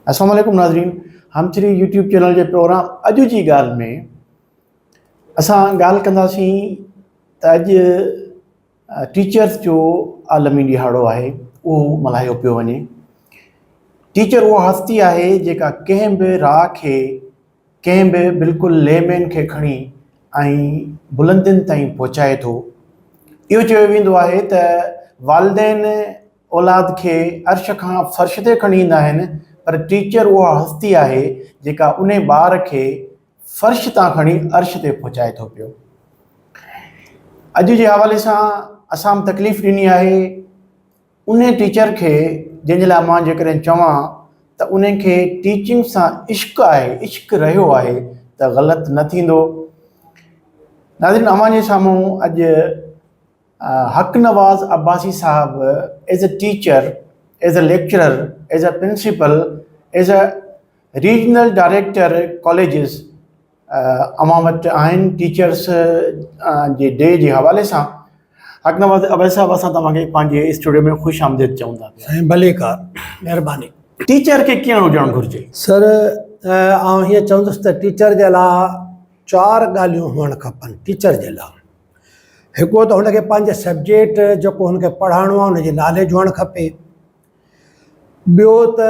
अस्सलाम वालेकुम नाज़रीन, हम श्री यूट्यूब चैनल के प्रोग्राम अॼु जी ॻाल्हि में असां ॻाल्हि कंदासीं त अॼु टीचर्स जो आलमी ॾिहाड़ो आहे, उहो मल्हायो पियो वञे। टीचर उहा हस्ती आहे जेका कंहिं बि राह खे, कंहिं बि बिल्कुलु लेमेन खे खणी ऐं बुलंदियुनि ताईं पहुचाए थो। इहो चयो वेंदो आहे त वालिदैन औलाद खे अर्श खां फ़र्श ते खणी ईंदा आहिनि, पर टीचर उहा हस्ती आहे जेका उन ॿार खे फ़र्श तां खणी अर्श ते पहुचाए थो पियो। अॼु जे हवाले सां असां तकलीफ़ ॾिनी आहे उन टीचर खे जंहिंजे लाइ मां जेकॾहिं चवां त उन खे टीचिंग सां इश्क़ आहे, इश्क़ रहियो आहे त ग़लति न थींदो। नाज़रीन, अव्हां जे साम्हूं अॼु हक नवाज़ अब्बासी साहब as a teacher, as a lecturer, as a principal, as a regional director colleges अव्हां वटि आहिनि। टीचर्स जे डे जे हवाले सां हक नवाज़ अब्बासी साहब, असां तव्हांखे पंहिंजे स्टूडियो में ख़ुशि आमदेद चऊं था। साईं भले का महिरबानी। टीचर खे कीअं हुजणु घुरिजे? सर, आउं हीअं चवंदुसि त टीचर जे लाइ 4 ॻाल्हियूं हुअणु खपनि। टीचर जे लाइ हिकिड़ो त हुनखे पंहिंजे सब्जेक्ट जेको हुनखे पढ़ाइणो आहे हुनजी नॉलेज हुअणु खपे। ॿियो त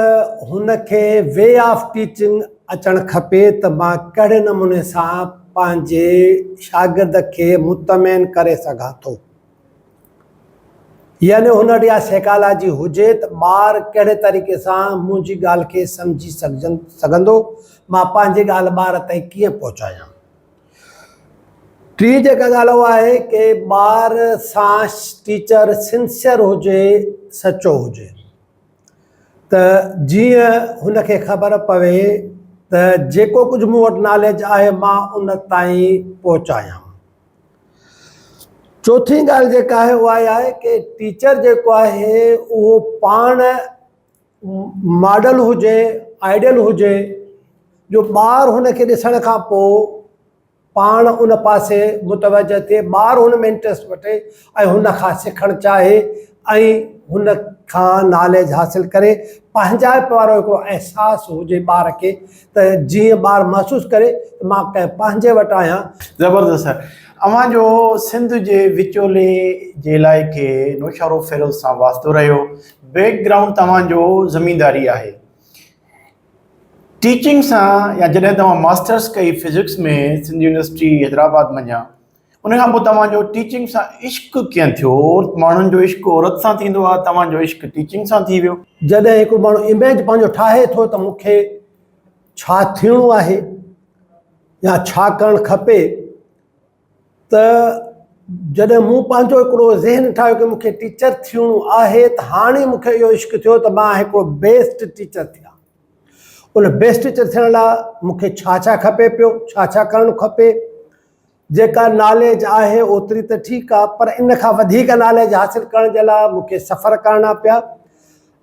हुनखे वे ऑफ टीचिंग अचणु खपे त मां कहिड़े नमूने सां पंहिंजे शागिर्द खे मुतमइन करे सघां थो। यानी हुन वटि इहा साइकोलॉजी हुजे त ॿारु कहिड़े तरीक़े सां मुंहिंजी ॻाल्हि खे सम्झी सघंदो, मां पंहिंजी ॻाल्हि ॿार ताईं कीअं पहुचायां। टी जेका ॻाल्हि उहा आहे कि ॿार सां टीचर सिंसियर हुजे, सचो हुजे, त जीअं हुनखे ख़बर पवे त जेको कुझु मूं वटि नॉलेज आहे मां उन ताईं पहुचायां। चौथी ॻाल्हि जेका आहे उहा आहे कि टीचर जेको आहे उहो पाण मॉडल हुजे, आइडियल हुजे, जो ॿारु हुनखे ॾिसण खां पोइ पाण उन पासे मुतवजह थिए, ॿारु हुन में इंट्रस्ट वठे ऐं हुन खां सिखणु चाहे ऐं हुन खां नॉलेज हासिल करे। पंहिंजाइप वारो हिकिड़ो अहसासु हुजे ॿार खे, त जीअं ॿारु महसूसु करे त मां कंहिं पंहिंजे वटि आहियां। ज़बरदस्त सर। अव्हां जो सिंध जे विचोले जे इलाइक़े नौशारो फिरोज़ सां वास्तो रहियो, बैकग्राउंड तव्हांजो ज़मींदारी आहे। टीचिंग सां या जॾहिं तव्हां मास्टर्स कई फिज़िक्स में सिंध यूनिवर्सिटी हैदराबाद मञा, उन खां पोइ तव्हांजो टीचिंग सां इश्क़ कीअं थियो? माण्हुनि जो इश्क़ औरत सां थींदो आहे, तव्हांजो इश्क़ टीचिंग सां थी वियो। जॾहिं हिकु माण्हू इमेज पंहिंजो ठाहे थो त मूंखे छा थियणो आहे या छा करणु खपे, त जॾहिं मूं पंहिंजो हिकिड़ो ज़हन ठाहियो कि मूंखे टीचर थियणो आहे, त हाणे मूंखे इहो इश्क़ थियो त मां हिकिड़ो बेस्ट टीचर थियां। उन बेस्ट टीचर थियण लाइ मूंखे छा छा खपे पियो, छा छा करणु खपे। जेका नॉलेज आहे ओतिरी त ठीकु आहे, पर इन खां वधीक नॉलेज हासिल करण जे लाइ मूंखे सफ़र करणा पिया।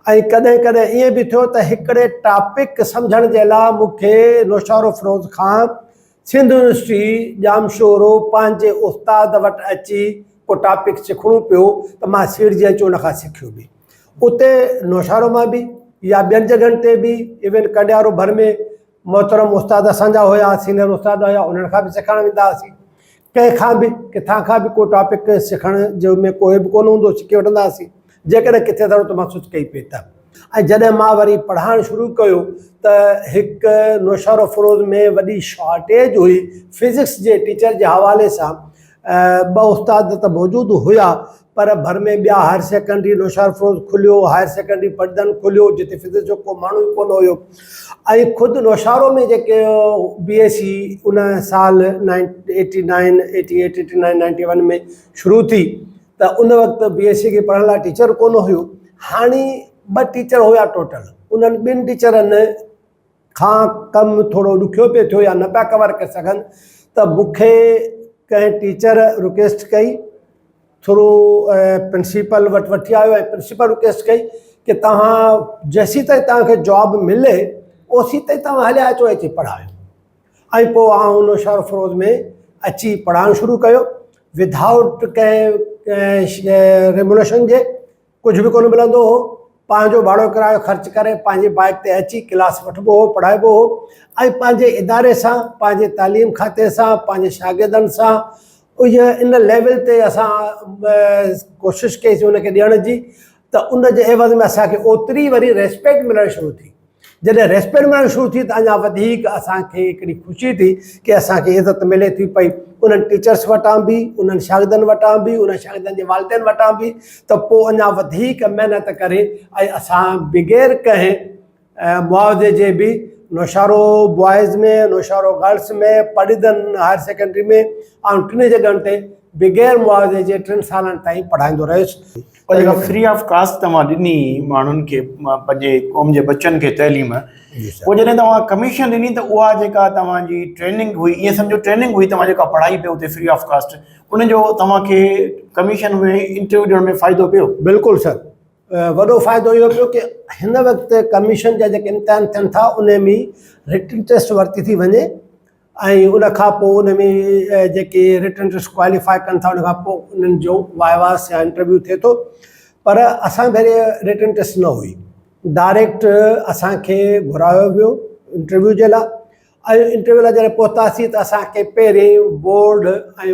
ऐं कॾहिं कॾहिं ईअं बि थियो त हिकिड़े टॉपिक सम्झण जे लाइ मूंखे नौशारो फिरोज़ खां सिंध यूनिवर्सिटी जामशोरो पंहिंजे उस्ताद वटि अची को टॉपिक सिखणो पियो, त मां सीड़जी अची उन खां सिखियो बि। उते नौशारो मां बि या ॿियनि जॻहियुनि ते बि, इवन कॾियारो भर में मोहतरम उस्ताद असांजा हुआ, सीनियर उस्ताद हुआ, उन्हनि खां बि सिखणु वेंदा हुआसीं। कंहिंखां बि किथां खां बि को टॉपिक सिखण जो में कोई बि कोन हूंदो, सिखी वठंदा हुआसीं जेकॾहिं किथे ज़रूरत महसूसु कई पई त। ऐं जॾहिं मां वरी पढ़ाइणु शुरू कयो त हिकु नौशारो फिरोज़ में वॾी शॉर्टेज हुई फिज़िक्स जे टीचर जे हवाले सां। 2 उस्ताद त मौजूदु हुआ, पर भर में ॿिया हायर सेकेंडरी नौशारो फिरोज़ खुलियो, हायर सेकेंडरी पढ़दन खुलियो, जिते फिज़िक्स जो को माण्हू ई कोन हुयो। ऐं ख़ुदि नौशारो में जेके BSc उन साल 89, 88, 89, 91 में शुरू थी, त उन वक़्तु BSc खे पढ़ण लाइ टीचर कोन हुयो। हाणे 2 टीचर हुया टोटल। उन्हनि 2 टीचरनि खां कमु थोरो ॾुखियो पियो थियो या न पिया कवर करे सघनि, त मूंखे कंहिं टीचर रिक्वेस्ट कई, थ्रू प्रिंसिपल वटि वठी आयो ऐं प्रिंसिपल रिक्वेस्ट कई कि तव्हां जेसीं ताईं तव्हांखे जॉब मिले ओसीं ताईं तव्हां हलिया अचो अची पढ़ायो। ऐं पोइ आउं नौशारो फिरोज़ में अची पढ़ाइणु शुरू कयो, विदाउट कंहिं रेमुनेशन जे। कुझु बि कोन मिलंदो हो, पंहिंजो भाड़ो किरायो ख़र्च करे पंहिंजी बाइक ते अची क्लास वठिबो हो, पढ़ाइबो हो ऐं पंहिंजे इदारे सां, पंहिंजे तालीम खाते सां, पंहिंजे शागिर्दनि सां इहा इन लेवल ते असां कोशिशि कईसीं उनखे ॾियण जी, त उन जे एवज़ में असांखे ओतिरी वरी रेस्पेक्ट मिलणु शुरू थी। जॾहिं रेस्पेक्ट मिलणु शुरू थी त अञा वधीक असांखे हिकिड़ी ख़ुशी थी कि असांखे इज़त मिले थी पई उन्हनि टीचर्स वटां बि, उन्हनि शागिर्दनि वटां बि, उन्हनि शागिर्दनि जे वालिदैन वटां बि। त पोइ अञा वधीक महिनत करे ऐं असां बग़ैर कंहिं मुआवज़े जे बि नौशारो बॉइज़ में, नौशारो गर्ल्स में, पढ़ंदनि हायर सेकेंडरी में ऐं टिनि जॻहियुनि ते बग़ैर मुआवज़े जे 3 सालनि ताईं पढ़ाईंदो रहियुसि। और जेका फ्री ऑफ कास्ट तव्हां ॾिनी माण्हुनि खे, पंहिंजे क़ौम जे बच्चनि खे तइलीम, पोइ जॾहिं तव्हां कमीशन ॾिनी त उहा जेका तव्हांजी ट्रेनिंग हुई, ईअं सम्झो ट्रेनिंग हुई, तव्हां जेका पढ़ाई पियो उते फ्री ऑफ कास्ट, उनजो तव्हांखे कमीशन में इंटरव्यू ॾियण में फ़ाइदो पियो? बिल्कुलु सर, वॾो फ़ाइदो इहो पियो कि हिन वक़्तु कमीशन जा जेके इम्तिहान थियनि था उन में रिटन टेस्ट वरिती थी वञे ऐं उनखां पोइ उन में जेके रिटन टेस्ट क्वालिफाई कनि था उनखां पोइ उन्हनि जो वाइवास या इंटरव्यू थिए थो। पर असां भेरे रिटन टेस्ट न हुई, डायरेक्ट असांखे घुरायो वियो इंटरव्यू जे लाइ ऐं इंटरव्यू लाइ जॾहिं पहुतासीं त असांखे पहिरीं बोर्ड ऐं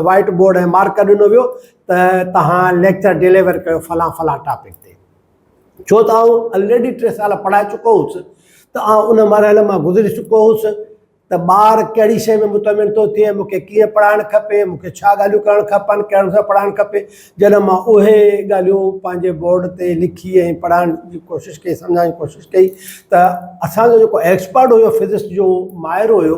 वाइट बोर्ड ऐं मार्कर ॾिनो वियो त तव्हां लेक्चर डिलीवर कयो फलां फलां टॉपिक ते। छो त आउं ऑलरेडी 3 साल पढ़ाए चुको हुउसि त उन मरहले मां गुज़री चुको हुउसि त ॿार कहिड़ी शइ में मुतमिन थो थिए, मूंखे कीअं पढ़ाइणु खपे, मूंखे छा ॻाल्हियूं करणु खपनि, कहिड़े सां पढ़ाइणु खपे। जॾहिं मां उहे ॻाल्हियूं पंहिंजे बोर्ड ते लिखी ऐं पढ़ाइण जी कोशिशि कई, सम्झाइण जी कोशिशि कई त असांजो जेको एक्सपर्ट हुयो, फिज़िक्स जो माहिर हुयो,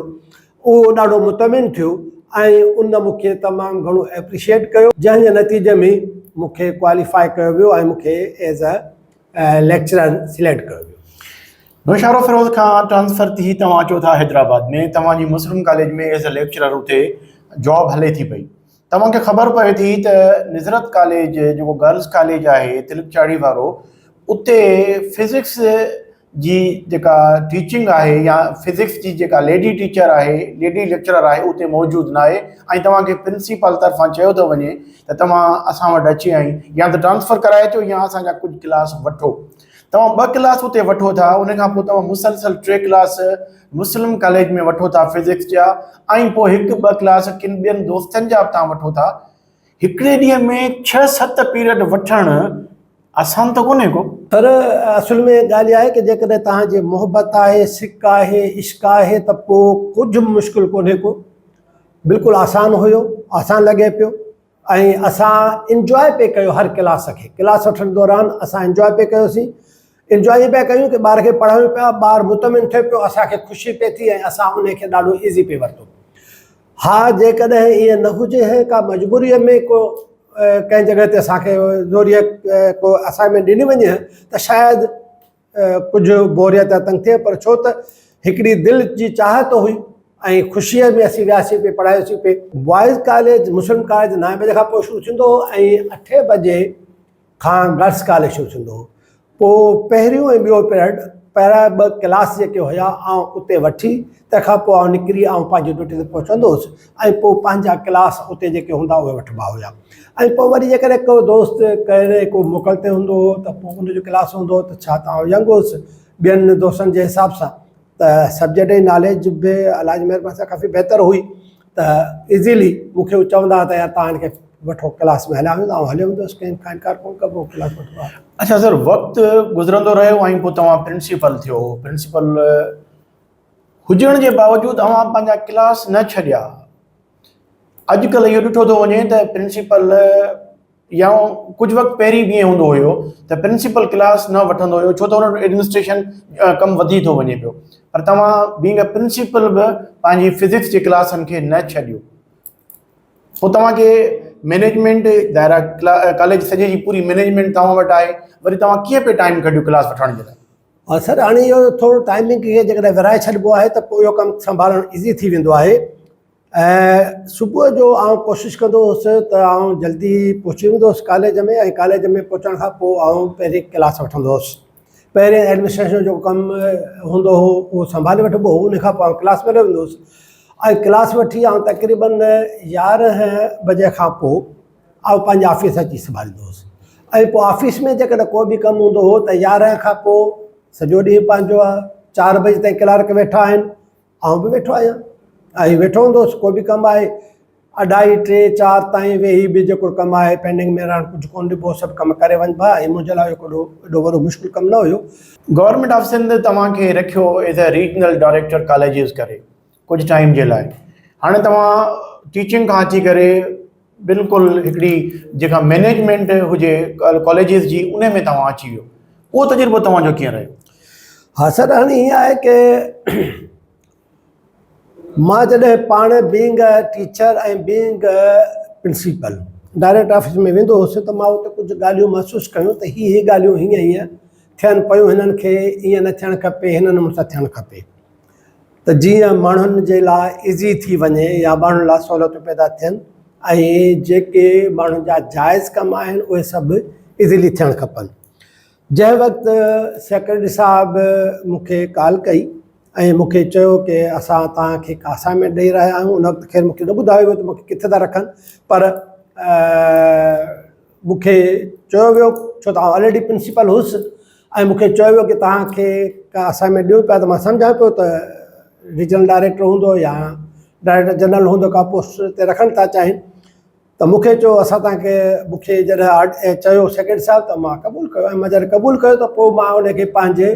उहो ॾाढो मुतमिन थियो ऐं उन मूंखे तमामु घणो एप्रिशिएट कयो, जंहिंजे नतीजे में मूंखे क्वालिफाई कयो वियो ऐं मूंखे एज़ अ लेक्चरर सिलेक्ट कयो वियो। नौशारो फिरोज़ खां ट्रांसफ़र थी तव्हां अचो था हैदराबाद में, तव्हांजी मुस्लिम कॉलेज में एज़ अ लेक्चरर उते जॉब हले थी पई। तव्हांखे ख़बर पए थी त निज़रत कॉलेज जेको गर्ल्स कॉलेज आहे तिलकचाड़ी वारो, उते फिज़िक्स जी जेका टीचिंग आहे या फिज़िक्स जी जेका लेडी टीचर आहे, लेडी लेक्चरर आहे, उते मौजूदु न आहे ऐं तव्हांखे प्रिंसिपल तरफ़ां चयो थो वञे त तव्हां असां वटि अची आई या त ट्रांसफ़र कराए अचो या असांजा कुझु क्लास वठो। तव्हां 2 क्लास उते वठो था, उनखां पोइ तव्हां मुसलसल 3 क्लास मुस्लिम कॉलेज में वठो था फिज़िक्स जा ऐं पोइ 1-2 क्लास किन ॿियनि दोस्तनि जा बि तव्हां वठो था। हिकिड़े ॾींहं में 6-7 पीरियड वठणु आसान त कोन्हे को? पर असुल में ॻाल्हि आहे कि जेकॾहिं तव्हांजी मोहबत आहे, सिक आहे, इश्क आहे त पोइ कुझु बि मुश्किल कोन्हे को, बिल्कुलु आसान हुयो, आसान लॻे पियो ऐं असां इंजॉय पिए कयो हर क्लास खे। क्लास वठण दौरान असां इंजॉय पिए कयोसीं, इंजॉय पिया कयूं कि ॿार खे पढ़ायूं पिया, ॿारु मुतमिन थिए पियो, असांखे ख़ुशी पिए थी ऐं असां उनखे ॾाढो ईज़ी पिए वरितो। हा, जेकॾहिं ईअं न हुजे है का मजबूरीअ में को कंहिं जॻह ते असांखे ज़ोरीअ को असाइनमेंट ॾिनी वञे त शायदि कुझु बोरियत या तंग थिए, पर छो त हिकिड़ी दिलि जी चाहत हुई ऐं ख़ुशीअ में असीं वियासीं पिए, पढ़ायोसीं पिए। बॉइज़ कॉलेज मुस्लिम कॉलेज 9 बजे खां पोइ शुरू थींदो हो ऐं 8 बजे खां गर्ल्स कॉलेज शुरू थींदो हो। पोइ पहिरियों ऐं ॿियों पीरियड पहिरियां 2 क्लास जेके हुया आउं उते वठी, तंहिंखां पोइ आउं निकिरी ऐं पंहिंजी ड्यूटी ते पहुचंदो हुउसि ऐं पोइ पंहिंजा क्लास उते जेके हूंदा उहे वठिबा हुया। ऐं पोइ वरी जेकॾहिं को दोस्त कहिड़े को मोकल ते हूंदो हो त पोइ उनजो क्लास हूंदो हो त छा तव्हां यंग हुउसि ॿियनि दोस्तनि जे हिसाब सां, त सब्जेक्ट जी नॉलेज बि अलाह जी महिरबानी सां काफ़ी बहितर हुई त इज़ीली मूंखे चवंदा हुआ त यार तव्हां हिनखे वठो, क्लास में हलिया वेंदा, ऐं हलियो वेंदुसि, कंहिं खां इनकार कोन कबो, क्लास वठिबो आहे। अच्छा सर, वक़्तु गुज़रंदो रहियो ऐं पोइ तव्हां प्रिंसिपल थियो, प्रिंसिपल हुजण जे बावजूदि तव्हां पंहिंजा क्लास न छॾिया। अॼुकल्ह इहो ॾिठो थो वञे त प्रिंसिपल या कुझु वक़्तु पहिरीं बि ईअं हूंदो हुयो त प्रिंसिपल क्लास न वठंदो हुयो, छो त हुन एडमिनिस्ट्रेशन कमु वधी थो वञे पियो, पर तव्हां बीइंग अ प्रिंसिपल बि पंहिंजी फिज़िक्स जे क्लासनि खे न छॾियो। पोइ तव्हांखे मैनेजमेंट दायरा कॉलेज सॼे जी पूरी मैनेजमेंट तव्हां वटि आहे, वरी तव्हां कीअं पिए टाइम कढियो क्लास वठण जे लाइ? सर, हाणे इहो थोरो टाइमिंग खे जेकॾहिं विराए छॾिबो आहे त पोइ इहो कमु संभालणु ईज़ी थी वेंदो आहे। ऐं सुबुह जो आउं कोशिशि कंदो हुउसि त आउं जल्दी पहुची वेंदो हुउसि कॉलेज में, ऐं कॉलेज में पहुचण खां पोइ आउं पहिरीं क्लास वठंदो हुउसि। पहिरें एडमिनिस्ट्रेशन जो कमु हूंदो हो उहो संभाले वठिबो हो, उनखां पोइ आउं क्लास में वेंदो हुउसि ऐं क्लास वठी आउं तक़रीबन 11 बजे खां पोइ आउं पंहिंजे ऑफिस अची संभालींदो हुउसि ऐं पोइ ऑफिस में जेकॾहिं को बि कमु हूंदो हो त 11 खां पोइ सॼो ॾींहुं पंहिंजो आहे 4 बजे ताईं क्लार्क वेठा आहिनि, आउं बि वेठो आहियां ऐं वेठो हूंदुसि। को बि कमु आहे 2:30, 3, 4 ताईं वेही बि जेको कमु आहे पेंडिंग में रहण कुझु कोन ॾिबो, सभु कमु करे वञ भा। ऐं मुंहिंजे लाइ एॾो वॾो मुश्किल कमु न हुयो। गवर्नमेंट ऑफ सिंध तव्हांखे रखियो as a regional director colleges करे कुझु टाइम जे लाइ। हाणे तव्हां टीचिंग खां अची करे बिल्कुलु हिकिड़ी जेका मैनेजमेंट हुजे कॉलेजिस जी उन में तव्हां अची वियो, उहो तजुर्बो तव्हांजो कीअं रहियो? हा सर, हाणे ईअं आहे की मां जॾहिं पाण बीइंग अ टीचर ऐं being a principal direct office में वेंदो हुउसि त मां उते कुझु ॻाल्हियूं महसूसु कयूं त हीअ ॻाल्हियूं हीअं थियनि पियूं, हिननि खे ईअं न थियणु खपे, हिन नमूने सां थियणु खपे त जीअं माण्हुनि जे लाइ इज़ी थी वञे या माण्हुनि लाइ सहूलियतूं पैदा थियनि ऐं जेके माण्हुनि जा जाइज़ कम आहिनि उहे सभु इज़ीली थियणु खपनि। जंहिं वक़्तु सेक्रेटरी साहिबु मूंखे कॉल कई ऐं मूंखे चयो की असां तव्हांखे हिकु असाइनमेंट ॾेई रहिया आहियूं। उन वक़्तु ख़ैर मूंखे न ॿुधायो वियो त मूंखे किथे था रखनि, पर मूंखे चयो वियो, छो त आउं ऑलरेडी प्रिंसिपल हुउसि ऐं मूंखे चयो वियो की तव्हांखे का असाइनमेंट ॾियूं पिया। त मां सम्झां पियो त रीजनल डायरेक्टर हूंदो या डायरेक्टर जनरल हूंदो, का पोस्ट ते रखणु था चाहिनि। त मूंखे चयो असां तव्हांखे, मूंखे जॾहिं चयो सेक्रेटरी साहिबु त मां क़बूलु कयो ऐं मां जॾहिं क़बूलु कयो त पोइ मां उनखे पंहिंजे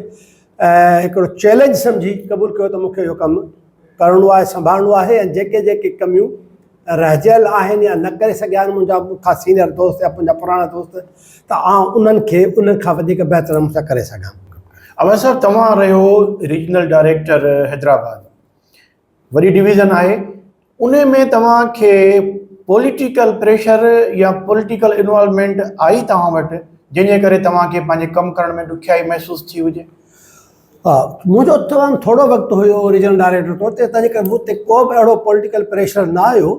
हिकिड़ो चैलेंज सम्झी क़बूलु कयो त मूंखे इहो कमु करिणो आहे, संभालणो आहे ऐं जेके जेके कमियूं रहिजियल आहिनि या न करे सघिया आहिनि मुंहिंजा मूंखां सीनियर दोस्त या मुंहिंजा पुराणा दोस्त, त आउं उन्हनि खे उन्हनि खां वधीक बहितर नमूने सां करे सघां। अवैस साहब, तव्हां रहियो रीजनल डायरेक्टर हैदराबाद, वॾी डिवीज़न आहे, उन में तव्हांखे पॉलिटिकल प्रेशर या पॉलिटिकल इन्वॉल्वमेंट आई तव्हां वटि जंहिंजे करे तव्हांखे पंहिंजे कमु करण में ॾुखियाई महसूसु थी हुजे? हा, मुंहिंजो तमामु थोरो वक़्तु हुयो रीजनल डायरेक्टर तौर ते, तंहिंजे करे मूं ते को बि अहिड़ो पॉलिटिकल प्रेशर न आयो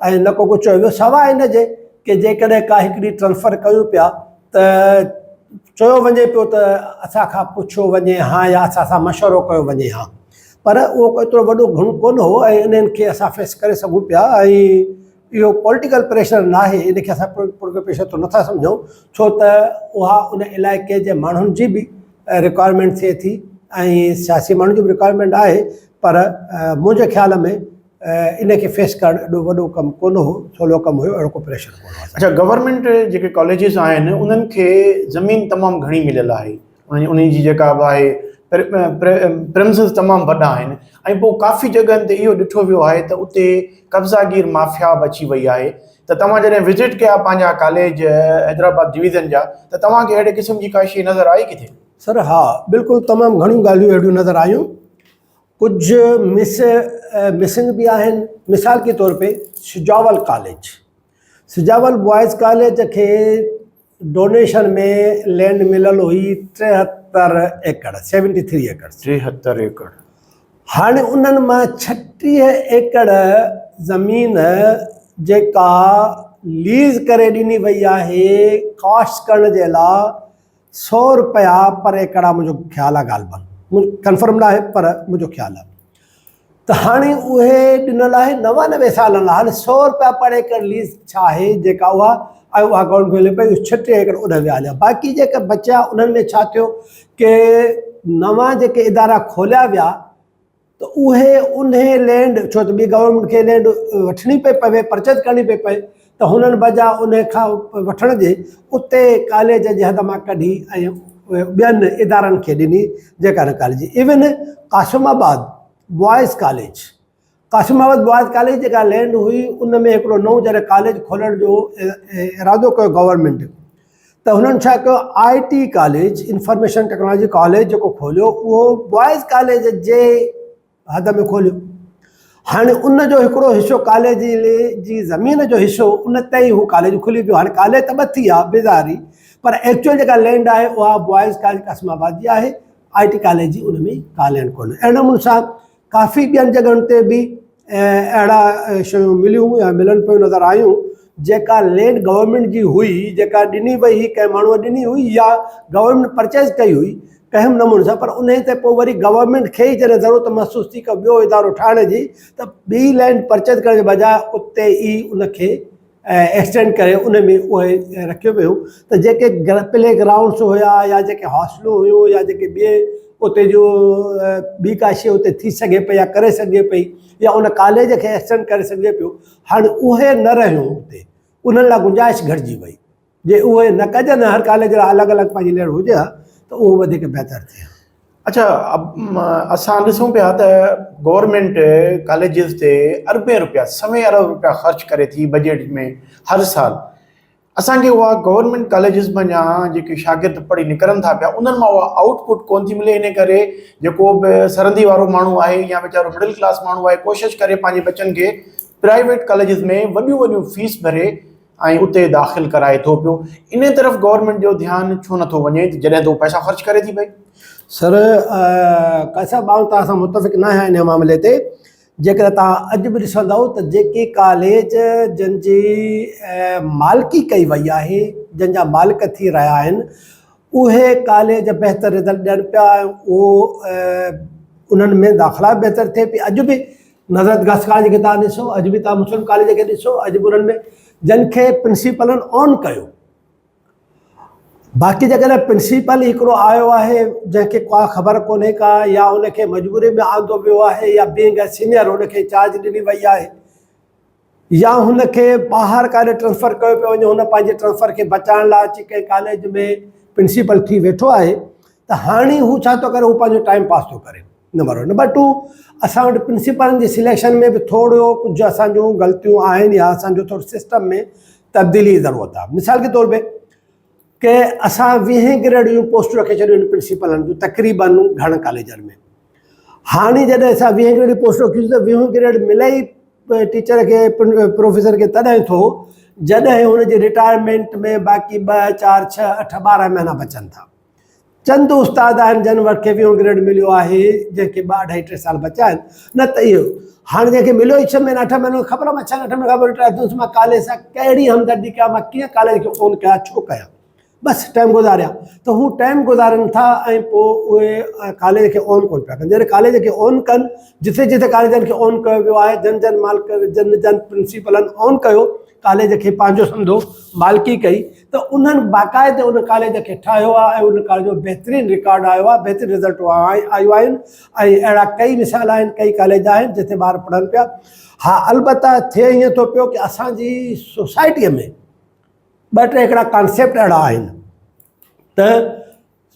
ऐं न को कुझु चयो वियो, सवाइ इन जे की जेकॾहिं का हिकिड़ी ट्रांसफर कयूं पिया त चयो वञे पियो त असां खां पुछियो वञे हा या असां सां मशवरो कयो वञे हा, पर उहो एतिरो वॾो घणो कोन हो ऐं इन्हनि खे असां फेस करे सघूं पिया। ऐं इहो पॉलिटिकल प्रेशर न आहे, इनखे असां पॉलिटिकल प्रेशर तो नथा सम्झूं, छो त उहा उन इलाइक़े जे माण्हुनि जी बि रिक्वायरमेंट थिए थी ऐं सियासी माण्हुनि जी बि रिक्वायरमेंट आहे, पर मुंहिंजे ख़्याल में इनखे फेस करणु एॾो वॾो कमु कोन हो, सवलो कमु हुयो, अहिड़ो को प्रेशर कोन हो। अच्छा, गवर्नमेंट जेके कॉलेजिस आहिनि उन्हनि खे ज़मीन तमामु घणी मिलियल आहे, उन जी जेका बि आहे प्रेमिसिस तमामु वॾा आहिनि ऐं पोइ काफ़ी जॻहनि ते इहो ॾिठो वियो आहे त उते कब्ज़ागीर माफ़िया बि अची वई आहे। त तव्हां जॾहिं विज़िट कया पंहिंजा कॉलेज हैदराबाद डिवीज़न जा, त तव्हांखे अहिड़े क़िस्म जी का शइ नज़र आई किथे? सर हा, बिल्कुलु तमामु घणियूं ॻाल्हियूं अहिड़ियूं नज़र आयूं, कुझु मिसिंग भी आहिनि। मिसाल के तौर पे Sujawal college, Sujawal boys college के डोनेशन में लैंड मिलल हुई 73 एकड़, 73 एकड़। 73 एकड़। हाँ, उन्हनि मां 36 एकड़ ज़मीन जेका लीज़ करे ॾिनी वई आहे कास्ट करण जे लाइ 100 रुपया पर एकड़, मुझो ख्याल आहे, ॻाल्हि मुझे कंफर्म ना है पर मुझो ख्याल है। तो हाणे उहे ॾिनल आहे 99 सालनि लाइ। हाणे 100 रुपया पर एकड़ लीज़ छा आहे जेका उहा ऐं उहा अकाउंट मिले पई, 36 एकड़ उन विया हलिया। बाक़ी जेके बचिया उन्हनि में छा थियो कि नवां जेके इदारा खोलिया विया त उहे उन लैंड, छो त ॿी गवर्नमेंट खे लैंड वठणी पई पवे, परचेज करणी पई पए, त हुननि बजा उन खां वठण जे उते कॉलेज जे हद मां कढी ऐं ॿियनि इदारनि खे ॾिनी जेका न college. Even Qasimabad boys college, Qasimabad boys college जेका लैंड हुई उन में हिकिड़ो नओं जॾहिं कॉलेज खोलण जो इरादो कयो गवर्नमेंट, त हुननि छा कयो, IT college, information technology college जेको खोलियो उहो बॉयज़ कॉलेज जे हद में खोलियो। हाणे उन जो हिकिड़ो हिसो कॉलेज जी ज़मीन जो हिसो उन ते ई हू कॉलेज खुली पियो। हाणे कॉलेज त ॿ थी आहे बेज़ारी, पर एक्चुअल जेका लैंड आहे उहा बॉयज़ कॉलेज कासिमाबाद जी आहे, IT कॉलेज जी उन में का लैंड कोन्हे। अहिड़े नमूने सां काफ़ी ॿियनि जॻहियुनि ते बि अहिड़ा शयूं मिलियूं या मिलनि पियूं नज़र आयूं जेका लैंड गवर्नमेंट जी हुई, जेका ॾिनी वई हुई, कंहिं माण्हूअ ॾिनी हुई या गवर्नमेंट परचेज कई हुई कंहिं नमूने सां, पर उन ते पोइ वरी गवर्नमेंट खे ई जॾहिं ज़रूरत महसूस थी का ॿियो इदारो ठाहिण जी, त ॿी लैंड परचेज करण जे बजाय उते ई उनखे एक्सटेंड करे उन में उहे रखियो वियो त जेके प्ले ग्राउंड्स हुया या जेके हॉस्टलूं हुयूं या जेके ॿिए उते जो ॿी का शइ उते थी सघे पई या करे सघे पई या उन कॉलेज खे एक्सटेंड करे सघे पियो, हाणे उहे न रहियूं उते, उन्हनि लाइ गुंजाइश घटिजी वई। जे उहे न कजनि, हर कॉलेज लाइ अलॻि अलॻि पंहिंजी लेयर हुजे हा त उहो वधीक बहितर थिए। अच्छा, असां ॾिसूं पिया त गवर्नमेंट कॉलेजिस ते अरबे रुपया, सवे अरब रुपया ख़र्च करे थी बजट में हर साल। असांखे उहा गवर्नमेंट कॉलेजिस वञा जेके शागिर्द पढ़ी निकिरनि था पिया उन्हनि मां उहा आउटपुट कोन थी मिले। इन करे जेको बि सरहदी वारो माण्हू आहे या वीचारो मिडिल क्लास माण्हू आहे, कोशिशि करे पंहिंजे बच्चनि खे प्राइवेट कॉलेजिस में वॾियूं वॾियूं फीस भरे ऐं उते दाख़िल कराए थो पियो। इन तरफ़ गवर्नमेंट जो ध्यानु छो नथो वञे जॾहिं तो पैसा ख़र्च करे थी पई? सर, कैसा माण्हू तव्हां सां मुतफ़िक़ न आहियां इन मामले ते। जेकर तव्हां अॼु बि ॾिसंदव त जेके कॉलेज जंहिंजी मालिकी कई वई आहे, जंहिंजा मालिक थी रहिया आहिनि, उहे कॉलेज बहितर रिज़ल्ट ॾियनि पिया ऐं उहो उन्हनि में दाख़िला बहितर थिए पई। अॼु बि नज़रत गस कॉलेज खे तव्हां ॾिसो, अॼु बि तव्हां मुस्लिम कॉलेज खे ॾिसो, अॼु बि उन्हनि में जिनखे प्रिंसिपलनि ऑन कयो। बाक़ी जेकॾहिं प्रिंसिपल हिकिड़ो आयो आहे जंहिंखे का ख़बर कोन्हे का, या उनखे मजबूरी में आंदो वियो आहे, या बीइंग ए सीनियर उनखे चार्ज ॾिनी वई आहे, या हुनखे ॿाहिरि काॾे ट्रांसफर कयो पियो वञे, हुन पंहिंजे ट्रांसफर खे बचाइण लाइ अची कंहिं कॉलेज में प्रिंसिपल थी वेठो आहे, त हाणे हू छा थो करे, हू पंहिंजो टाइम पास थो करे। नंबर 1। नंबर 2, असां वटि प्रिंसिपलनि जी सिलेक्शन में बि थोरो कुझु असांजूं ग़लतियूं आहिनि या असांजो थोरो सिस्टम में तब्दीली जी ज़रूरत आहे। मिसाल के तौर ते कि असां 20 ग्रेड जूं पोस्टूं रखे छॾियूं आहिनि प्रिंसिपलनि जूं तक़रीबन घणनि कॉलेजनि में। हाणे जॾहिं असां 20 ग्रेड जूं पोस्टूं रखियूं त 20 ग्रेड मिले ई टीचर खे, प्रोफेसर खे तॾहिं थो जॾहिं हुनजी रिटायरमेंट में बाक़ी 2, 4, 6, 8, 12 महीना बचनि था। चंद उस्ताद आहिनि जन वटि खे 20 ग्रेड मिलियो आहे, जंहिंखे 2, 2.5, 3 साल बचा आहिनि। न त इहो हाणे जंहिंखे मिलियो ई 6 महीना 8 महीना, ख़बर मां 6, 8 महीना ख़बर रिटायर थियुसि, मां कॉलेज सां कहिड़ी हमदर्दी कयां, मां कीअं कॉलेज खे ऑन कयां, छो कयां, बसि टाइम गुज़ारिया। त हू टाइम गुज़ारनि था ऐं पोइ उहे कॉलेज खे ऑन कोन पिया कनि। जॾहिं कॉलेज खे ऑन कनि, जिथे जिथे कॉलेजनि खे ऑन कयो वियो आहे, जन मालिक जन प्रिंसिपलनि ऑन कयो, कॉलेज खे पंहिंजो सम्झो मालिकी कई, त उन्हनि बाक़ाइदे उन कॉलेज खे ठाहियो आहे ऐं उन कॉलेज जो बहितरीनु रिकॉर्ड आयो आहे, बहितरीनु रिज़ल्ट आयूं आहिनि। ऐं अहिड़ा कई मिसाल आहिनि, कई कॉलेज आहिनि जिथे ॿार पढ़नि पिया। हा, अलबत्ता थिए ईअं थो पियो कि असांजी सोसाइटीअ में 2-3 हिकिड़ा कॉन्सेप्ट अहिड़ा आहिनि त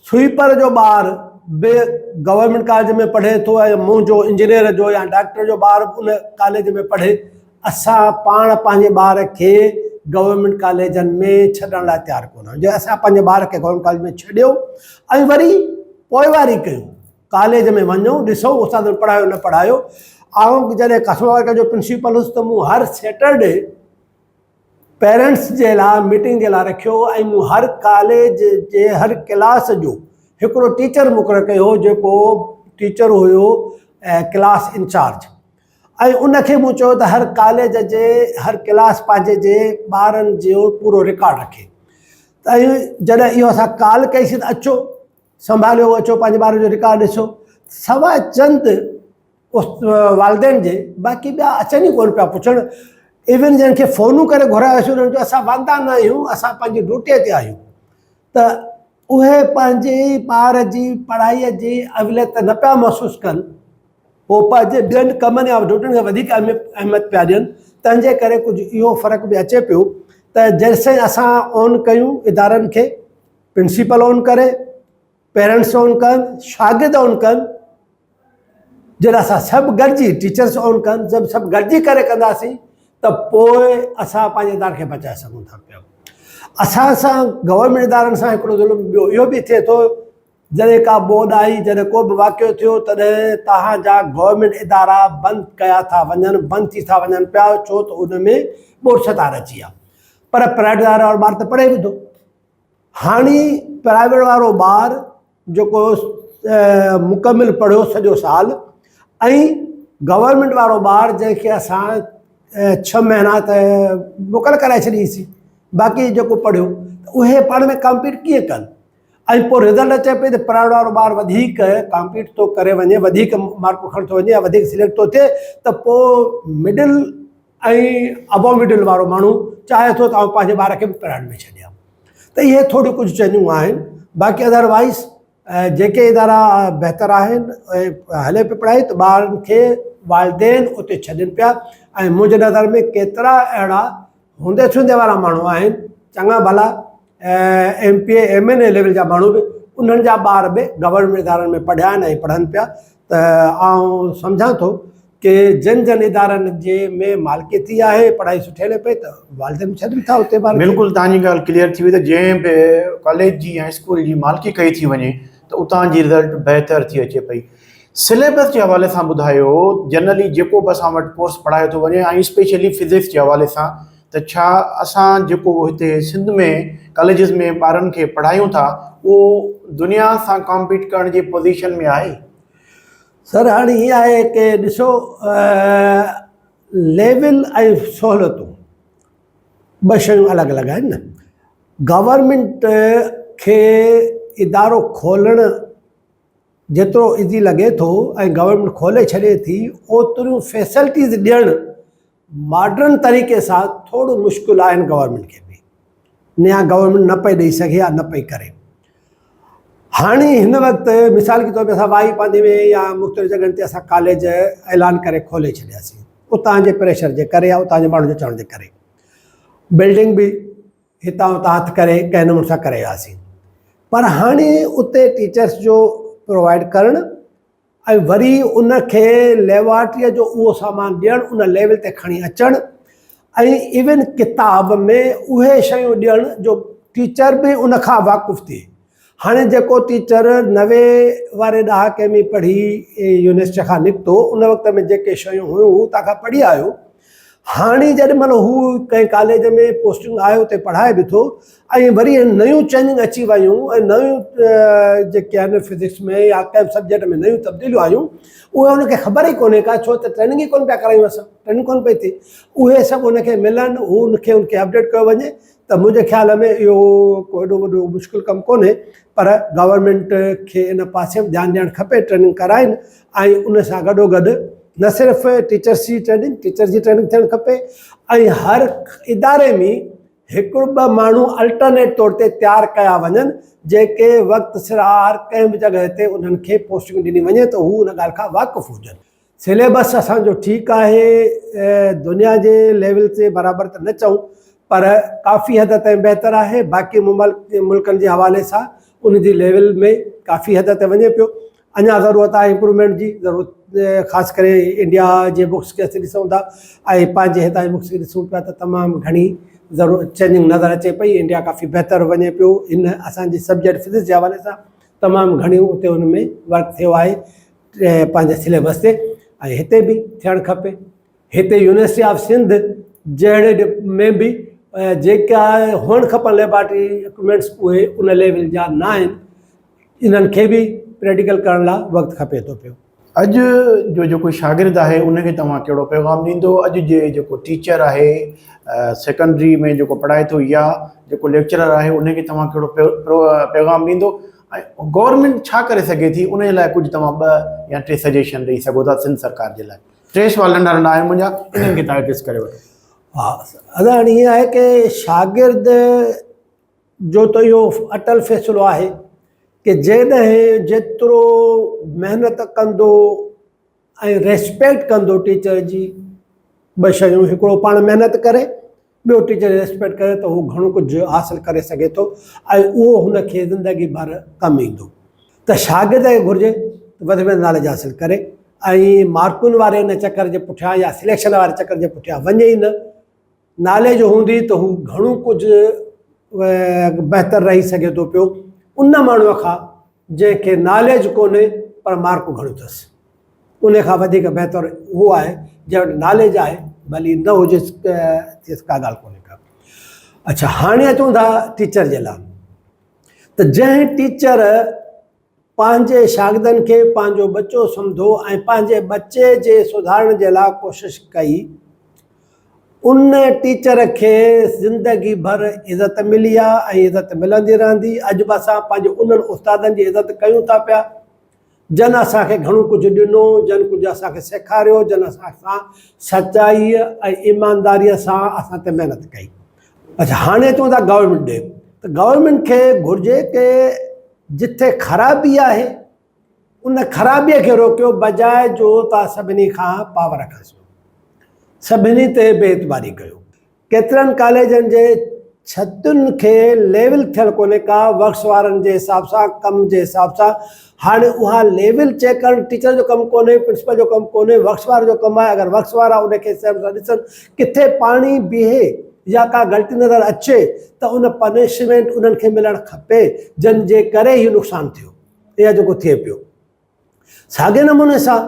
स्वीपर जो ॿार बि गवर्नमेंट कॉलेज में पढ़े थो ऐं मुंहिंजो इंजीनियर जो या डॉक्टर जो ॿार उन कॉलेज में पढ़े। असां पाण पंहिंजे ॿार खे गवर्नमेंट कॉलेजनि में छॾण लाइ तयारु कोन आहियूं। जे असां पंहिंजे ॿार खे गवर्नमेंट कॉलेज में छॾियो ऐं वरी पोइवारी कयूं, कॉलेज में वञूं, ॾिसूं उस्ताद पढ़ायो न पढ़ायो। ऐं जॾहिं कसमवार जो प्रिंसिपल हुउसि त मूं हर सैटरडे पेरेंट्स जे लाइ मीटिंग जे लाइ रखियो ऐं मूं हर कॉलेज जे हर क्लास जो हिकिड़ो टीचर मुक़ररु कयो हो, जेको टीचर हुयो क्लास इंचार्ज। ऐं उनखे मूं चयो त हर कॉलेज जे हर क्लास पंहिंजे जे ॿारनि जो पूरो रिकॉर्ड रखे। ऐं जॾहिं इहो असां कॉल कईसीं त अचो संभालियो, अचो पंहिंजे ॿार जो रिकॉर्ड ॾिसो। सवाइ चंद वालदेन जे बाक़ी ॿिया अचनि ई कोन पिया पुछणु। इवन जंहिंखे फ़ोनूं करे घुरायोसीं उन्हनि चयो असां वांदा न आहियूं, असां पंहिंजी ड्यूटीअ ते आहियूं। त उहे पंहिंजे ॿार जी पढ़ाईअ जी अहमियत न पिया महसूसु कनि, उहो पंहिंजे ॿियनि कमनि या ड्यूटियुनि खे वधीक अहमियत पिया ॾियनि। तंहिंजे करे कुझु इहो फ़र्क़ु बि अचे पियो त जेसिताईं असां ऑन कयूं इदारनि खे, प्रिंसिपल ऑन करे, पेरेंट्स ऑन कनि, शागिर्द ऑन कनि, जॾहिं असां सभु गॾिजी टीचर्स ऑन कनि, जब सभु गॾिजी करे कंदासीं त पोइ असां पंहिंजे इदारे खे बचाए सघूं था पिया। असां सां गवर्नमेंट इदारनि सां हिकिड़ो ज़ुल्म ॿियो इहो बि थिए थो, जॾहिं का ॿोॾ आई, जॾहिं को बि वाक़ियो थियो, तॾहिं तव्हांजा गवर्नमेंट इदारा बंदि कया था वञनि, बंदि थी था वञनि पिया, छो त उन में ॿोड़सतार अची आहे। पर प्राइवेट इदारे वारो ॿार त पढ़े बि थो। हाणे प्राइवेट वारो ॿार जेको मुकमिल पढ़ियो सॼो साल, ऐं गवर्नमेंट वारो ॿार जंहिंखे असां 6 महीना त मोकल कराए छॾीसीं, बाक़ी जेको पढ़ियो, उहे पाण में कॉम्पीट कीअं कनि। ऐं पोइ रिज़ल्ट अचे पई त प्राइवेट वारो ॿार वधीक कॉम्पीट थो करे वञे, वधीक मार्कूं खणी थो वञे या वधीक सिलेक्ट थो थिए, त पोइ मिडिल ऐं अबव मिडिल वारो माण्हू चाहे थो त आउं पंहिंजे ॿार खे बि पढ़ाइण में छॾियां। त इहे थोरियूं कुझु चेंजियूं आहिनि। बाक़ी अदरवाइज़ जेके इदारा बहितर आहिनि हले पई पढ़ाई, त ॿारनि खे वालदेन उते छॾनि पिया। ऐं मुंहिंजे नज़र में केतिरा अहिड़ा हूंदे सूंदे वारा माण्हू आहिनि, चङा भला MPA MNA लेवल जा माण्हू बि, उन्हनि जा ॿार बि गवर्नमेंट इदारनि में पढ़िया आहिनि ऐं पढ़नि पिया। त आउं सम्झां थो कि जिन जिन इदारनि जे में मालिकियती आहे, पढ़ाई सुठी हले पई, त वालदेन छॾनि था उते ॿार खे। बिल्कुलु तव्हांजी ॻाल्हि क्लियर थी वई त जंहिं बि कॉलेज जी ऐं स्कूल जी मालिकी कई थी वञे त उतां जी रिज़ल्ट बहितर थी अचे पई। सिलेबस जे हवाले सां ॿुधायो, जनरली जेको बि असां वटि कोर्स पढ़ायो थो वञे ऐं स्पेशली फिज़िक्स जे हवाले सां, त छा असां जेको हिते सिंध में कॉलेजिस में ॿारनि खे पढ़ायूं था उहो दुनिया सां कॉम्पीट करण जी पोज़ीशन में आहे? सर हाणे हीअं आहे कि ॾिसो, लेवल ऐं सहूलियतूं ॿ शयूं अलॻि अलॻि आहिनि न। गवर्नमेंट खे इदारो खोलणु जेतिरो ईज़ी लॻे थो ऐं गवर्नमेंट खोले छॾे थी, ओतिरियूं फैसिलिटीज़ ॾियणु मॉडर्न तरीक़े सां थोरो मुश्किल आहिनि गवर्नमेंट खे बि। नया गवर्नमेंट न पई ॾेई सघे या न पई करे। हाणे हिन वक़्तु मिसाल के तौर ते असां वाई पांधे में या मुख़्तलिफ़ जॻहनि ते असां कॉलेज ऐलान करे खोले छॾियासीं, उतां जे प्रेशर जे करे या उतां जे माण्हू जे चवण जे करे। बिल्डिंग बि हितां हुतां हथु करे कंहिं नमूने सां करे वियासीं। पर हाणे उते टीचर्स जो प्रोवाइड करणु ऐं वरी उनखे लेबॉरेटरीअ जो उहो सामान ॾियणु, उन लेवल ते खणी अचणु, ऐं इवन किताब में उहे शयूं ॾियणु जो टीचर बि उनखां वाक़ुफ़ु थिए। हाणे जेको टीचर 90 वारे ॾहाके में पढ़ी यूनिवर्सिटी खां निकितो, उन वक़्त में जेके शयूं हुयूं हू तव्हां खां पढ़ी आयो। हाणे जेॾी महिल हू कंहिं कॉलेज में पोस्टिंग आयो, उते पढ़ाए बि थो, ऐं वरी नयूं चेंजिंग अची वियूं ऐं नयूं जेके आहिनि फिज़िक्स में या कंहिं सब्जेक्ट में नयूं तब्दीलियूं आयूं, उहे हुनखे ख़बर ई कोन्हे का, छो त ट्रेनिंग ई कोन पिया करायूं असां, ट्रेनिंग कोन पई थिए। उहे सभु उनखे मिलनि, हू उनखे अपडेट कयो वञे, त मुंहिंजे ख़्याल में इहो को एॾो वॾो मुश्किल कमु कोन्हे। पर गवर्नमेंट खे इन पासे बि ध्यानु ॾियणु खपे, ट्रेनिंग कराइनि, ऐं उन सां गॾोगॾु न सिर्फ़ु टीचर्स जी ट्रेनिंग थियणु खपे, ऐं हर इदारे में हिकिड़ो ॿ माण्हू अल्टरनेट तौर ते तयारु कया वञनि, जेके वक़्तु सिरार कंहिं बि जॻह ते उन्हनि खे पोस्टिंग ॾिनी वञे त हू उन ॻाल्हि खां वाक़ुफ़ु हुजनि। सिलेबस असांजो ठीकु आहे, दुनिया जे लेवल ते बराबरि त न चऊं, पर काफ़ी हद ताईं बहितर आहे। बाक़ी मुल्कनि जे हवाले सां उन जी लेवल में काफ़ी हद ते वञे पियो। अञा ज़रूरत आहे इम्प्रूवमेंट जी, ज़रूरत ख़ासि करे इंडिया जे बुक्स खे असीं ॾिसूं था ऐं पंहिंजे हितां जी बुक्स खे ॾिसूं पिया, त तमामु घणी ज़रूरत चेंजिंग नज़र अचे पई। इंडिया काफ़ी बहितर वञे पियो इन असांजी सब्जेक्ट फिज़िक्स जे हवाले सां, तमामु घणियूं उते उन में वर्क थियो आहे पंहिंजे सिलेबस ते, ऐं हिते बि थियणु खपे। हिते यूनिवर्सिटी ऑफ सिंध जहिड़े में बि जेका हुअणु खपनि लेबॉरेटरी इक्विपमेंट्स, उहे उन लेवल जा न आहिनि। इन्हनि खे बि प्रैक्टिकल करण लाइ वक़्तु खपे थो पियो। अॼु जो जेको शागिर्द आहे उनखे तव्हां कहिड़ो पैगाम ॾींदो? अॼु जे जेको टीचर आहे सेकेंडरी में जेको पढ़ाए थो, या जेको लेक्चरर आहे, उनखे तव्हां कहिड़ो पैगाम ॾींदो? ऐं गवर्नमेंट छा करे सघे थी उन जे लाइ कुझु तव्हां 2 या 3 सजेशन ॾेई सघो था सिंध सरकार जे लाइ? 3 सवाल नंढा नंढा आहिनि मुंहिंजा, इन्हनि खे तव्हां एड्रेस करे वठो। हा, अदा हाणे ईअं आहे कि शागिर्द जो त इहो अटल फ़ैसिलो आहे कि जेॾहिं जेतिरो महिनत कंदो ऐं रेस्पेक्ट कंदो टीचर जी, 2 शयूं, हिकिड़ो पाण महिनत करे, ॿियो टीचर रेस्पेक्ट करे, त हू घणो कुझु हासिलु करे सघे थो ऐं उहो हुनखे ज़िंदगी भर कमु ईंदो। त शागिर्द खे घुरिजे वधि में वधि नॉलेज हासिलु करे ऐं मार्कुनि वारे हिन चकर जे पुठियां या सिलेक्शन वारे चकर जे पुठियां वञे ई न। नॉलेज हूंदी त हू घणो कुझु बहितर रही सघे थो पियो उन माण्हूअ खां जंहिंखे नॉलेज कोन्हे पर मार्कूं घणियूं अथसि। उन खां वधीक बहितर उहो आहे जंहिं वटि नॉलेज आहे, भली न हुजे का ॻाल्हि कोन्हे का। अच्छा, हाणे अचूं था टीचर जे लाइ। त जंहिं टीचर पंहिंजे शागिर्दनि खे पंहिंजो बच्चो सम्झो ऐं पंहिंजे बच्चे जे सुधारण जे लाइ कोशिशि कई, उन टीचर खे ज़िंदगी भर इज़त मिली आहे ऐं इज़त मिलंदी रहंदी। अॼु बि असां पंहिंजे उन्हनि उस्तादनि जी इज़त कयूं था पिया जन असांखे घणो कुझु ॾिनो, जन कुझु असांखे सेखारियो, जन असां सचाईअ ऐं ईमानदारीअ सां असां ते महिनत कई। अच्छा, हाणे चऊं था गवर्नमेंट ॾे, त गवर्नमेंट खे घुरिजे कि जिथे ख़राबी आहे उन ख़राबीअ खे रोकियो, बजाए जो तव्हां सभिनी खां पावर खसियो, सभिनी ते बेइतबारी कयो। केतिरनि कॉलेजनि जे छतुनि खे लेवल थियल कोन्हे का वर्क्स वारनि जे हिसाब सां, कम जे हिसाब सां। हाणे उहा लेवल चेक करणु टीचर जो कमु कोन्हे, प्रिंसिपल जो कमु कोन्हे, वर्क्स वारे जो कमु आहे। अगरि वर्क्स वारा उनखे ॾिसनि किथे पाणी बीहे या का ग़लती नज़र अचे त उन पनिशमेंट उन्हनि खे मिलणु खपे, जंहिंजे करे इहो नुक़सानु थियो या जेको थिए पियो। साॻिए नमूने सां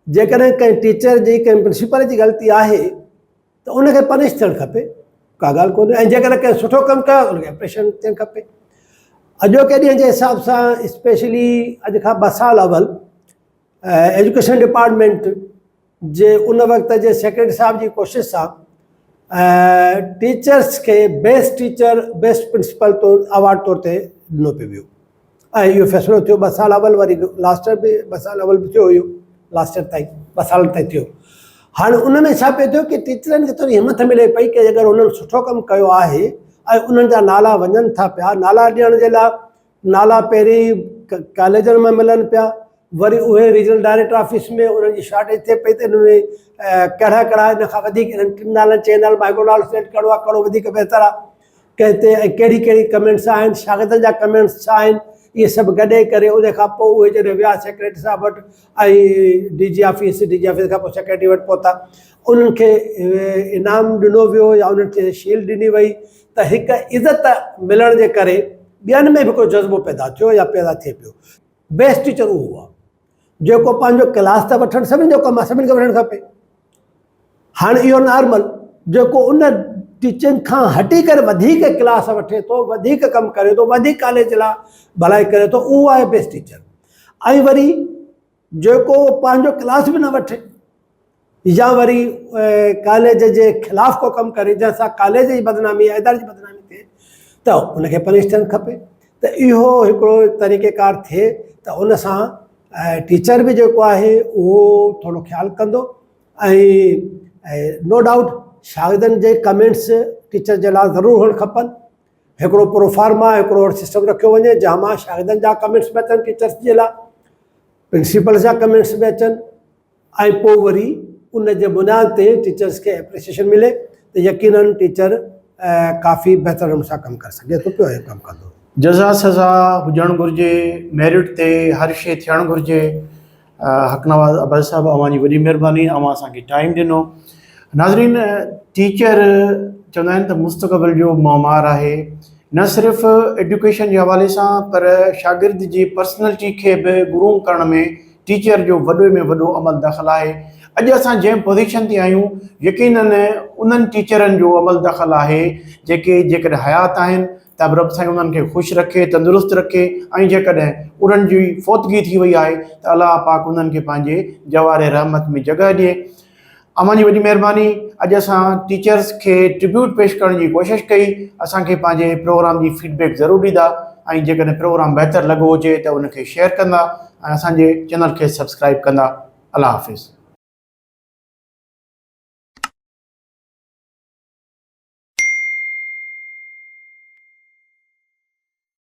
जेकॾहिं कंहिं टीचर जी, कंहिं प्रिंसिपल जी ग़लती आहे त उनखे पनिश थियणु खपे, का ॻाल्हि कोन्हे। ऐं जेकॾहिं कंहिं सुठो कमु कयो उनखे एप्रिशिएशन थियणु खपे। अॼोके ॾींहं जे हिसाब सां स्पेशली अॼु खां 2 साल अवल एजुकेशन डिपार्टमेंट जे उन वक़्त जे सेक्रेटरी साहब जी कोशिशि सां टीचर्स खे बेस्ट टीचर, बेस्ट प्रिंसिपल तौरु अवार्ड तौर ते ॾिनो पियो वियो। ऐं इहो फ़ैसिलो थियो 2 साल अवल, वरी लास्ट ईयर बि 2 साल अवल बि थियो हुयो, लास्ट ईयर ताईं 2 साल ताईं थियो। हाणे उन में छा पियो थियो कि टीचरनि खे थोरी हिमत मिले पई कि अगरि उन्हनि सुठो कमु कयो आहे ऐं उन्हनि जा नाला वञनि था पिया, नाला ॾियण जे लाइ नाला पहिरीं कॉलेजनि में मिलनि पिया, वरी उहे रीजनल डायरेक्टर ऑफिस में उन्हनि जी शॉर्टेज थिए पई त हिन में कहिड़ा कहिड़ा हिन खां वधीक इन्हनि 3 नालनि 4 नालनि मां हिकिड़ो नालो सिलेक्ट करिणो आहे, कहिड़ो वधीक बहितर आहे, कंहिं ते ऐं कहिड़ी कहिड़ी कमेंट्स आहिनि, शागिर्दनि जा कमेंट्स छा आहिनि, इहे सभु गॾे करे उन खां पोइ उहे जॾहिं विया सेक्रेटरी साहब वटि ऐं डी ऑफिस खां पोइ सेक्रेटरी वटि पहुता, उन्हनि खे इनाम ॾिनो वियो या उन्हनि खे शील्ड ॾिनी वई, त हिकु इज़त मिलण जे करे ॿियनि में बि हिकिड़ो जज़्बो पैदा थियो या पैदा थिए पियो। बेस्ट टीचर उहो आहे जेको पंहिंजो क्लास था वठणु, सभिनी जो कमु आहे, सभिनी खे वठणु खपे। हाणे इहो नॉर्मल जेको उन टीचर खां हटी करे वधीक क्लास वठे थो, वधीक कमु करे थो, वधीक कॉलेज लाइ भलाई करे थो, उहो आहे बेस्ट टीचर। ऐं वरी जेको पंहिंजो क्लास बि न वठे या वरी कॉलेज जे ख़िलाफ़ु को कमु करे जंहिंसां कॉलेज जी बदनामी, इदारे जी बदनामी थिए, त उनखे पनिश थियणु खपे। त इहो हिकिड़ो तरीक़ेकार थिए त उन सां टीचर बि जेको आहे उहो थोरो ख़्यालु कंदो। ऐं नो डाउट शागिर्दनि जे कमेंट्स टीचर जे लाइ ज़रूरु हुअणु खपनि। हिकिड़ो प्रोफार्मा, हिकिड़ो सिस्टम रखियो वञे जंहिं मां शागिर्दनि जा कमेंट्स बि अचनि टीचर्स जे लाइ, प्रिंसिपल जा कमेंट्स बि अचनि, ऐं पोइ वरी उन जे बुनियाद ते टीचर्स खे एप्रिसिएशन मिले त यकीनन टीचर काफ़ी बहितर नमूने सां कमु करे सघे थो पियो ऐं कमु कंदो। जज़ा सज़ा हुजणु घुरिजे, मेरिट ते हर शइ थियणु घुरिजे। हक़नवाज़ अब्बास साहब, अव्हां जी वॾी महिरबानी, अव्हां असांखे टाइम ॾिनो। नाज़रीन, टीचर चवंदा आहिनि त मुस्तक़बिल जो मौमार आहे। न सिर्फ़ु एजुकेशन जे हवाले सां पर शागिर्द जी पर्सनैलिटी खे बि ग्रूम करण में टीचर जो वॾे में वॾो अमल दख़ल आहे। अॼु असां जंहिं पोज़ीशन ते आहियूं यकीनन उन्हनि टीचरनि जो अमल दख़ल आहे जेके जेकॾहिं हयात आहिनि त रब साईं उन्हनि खे ख़ुशि रखे, तंदुरुस्त रखे, ऐं जेकॾहिं उन्हनि जी फ़ौतगी थी वई आहे त अलाह पाक उन्हनि खे पंहिंजे जवारे रहमत में जॻह ॾिए। अव्हां जी वॾी महिरबानी। अॼु असां टीचर्स खे ट्रिब्यूट पेश करण जी कोशिशि कई। असांखे पंहिंजे प्रोग्राम जी फीडबैक ज़रूरु ॾींदा ऐं जेकॾहिं प्रोग्राम बहितर लॻो हुजे त उनखे शेयर कंदा ऐं असांजे चैनल खे सब्सक्राइब कंदा। अल्लाह हाफ़िज़।